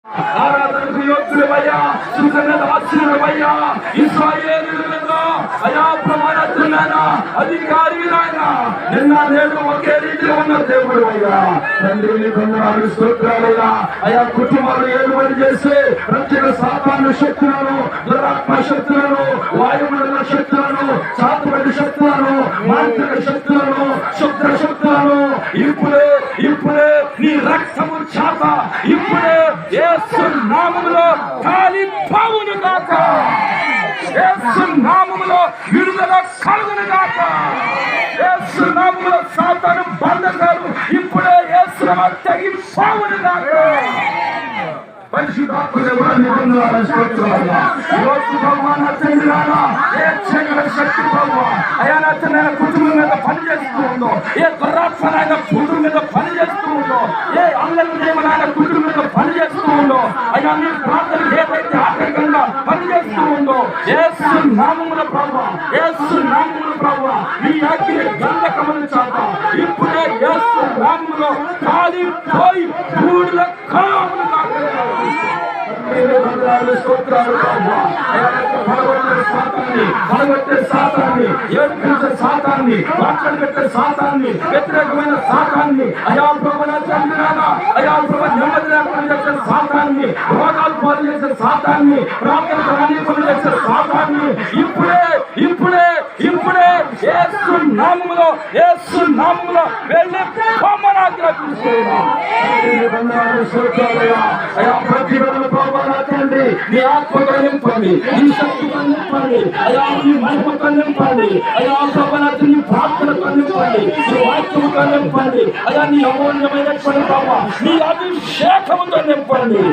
ఆరాధనకు యోగ్యుడవయ్యా, సుఖమైన ఆశీర్వయ్యా, ఇశ్రాయేలు మీద అయా ప్రమాణమైన అధికారి నాయన, నిన్న నేడు ఒకే రీతిలో ఉన్న దేవుడు అయ్యా. తండ్రి నీ వందనాలు, స్తోత్రాలయ్యా. అయా కుటుంబాలు ఏలుబడి చేసి ప్రత్యేక సాతాను శక్తులను, దురాత్మ శక్తులను, వాయుమండల శక్తులను, సాతుబడి శక్తులను, మాంత్రిక శక్తులను, శుద్ర శక్తులను ఇప్పుడే ఇప్పుడే నీ రక్తము చేత ఇప్పుడే యేసు నామములో కాలిపోవును గాక. యేసు నామములో విడుదల కలుగును గాక. యేసు నామములో సాతాను బంధకాలు ఇప్పుడే యేసు నామములో తెగిపోవును గాక. పరిశుద్ధాత్మ దేవుని వందనాలు, స్తోత్రాలయ్యా. ఈరోజు ప్రభువా నా తండ్రి నాయనా, ఏ చీకటి శక్తి ప్రభువా అయా నా తండ్రి కుటుంబం మీద పనిచేస్తూ ఉందో, ఏ దురాత్మ నాయన కుటుంబం మీద పనిచేస్తూ ఉందో, ఏ అల్లరి నాయన కుటుంబం మీద పనిచేస్తూ ఉందో, అయ్యా నీ ప్రార్థన ఏదైతే ఆటంకంగా పనిచేస్తూ ఉందో, యేసు నామముల ప్రభువా, యేసు నామముల ప్రభువా నీ అగ్ని గంధకమును చేత ఇప్పుడే యేసు నామములో కాలిపోయి బూడిద కలవమును గాక. స్తోత్రాలు ప్రభువా. పడగొట్టే సాతాన్ని, ఏడ్పించే సాతాన్ని, వాక్యం పెట్టే సాతాన్ని, వ్యతిరేకమైన సాతాన్ని, అయా ప్రభు నా తండ్రి నాయనా, అయా ప్రభు నెమ్మది లేకుండా చేసే సాతాన్ని, రోగాలు పాలు చేసే సాతాన్ని, ప్రార్థనకు రానివ్వకుండా చేసే సాతాన్ని ఇప్పుడే ఇప్పుడే ఇప్పుడే యేసు నామములో యేసు నామములో వెళ్ళి పొమ్మని ఆజ్ఞాపిస్తున్నాను. అయా ప్రతి తండ్రి నీ ఆత్మతో నింపండి, నీ శక్తితో నింపండి, అయా నీ మహిమతో నింపండి, అయా ప్రభు నీ ప్రార్థనతో నింపండి, నీ వాక్యముతో నింపండి, అయా నీ అమూల్యమైనటువంటి ప్రభు నీ అభిషేకముతో నింపండి.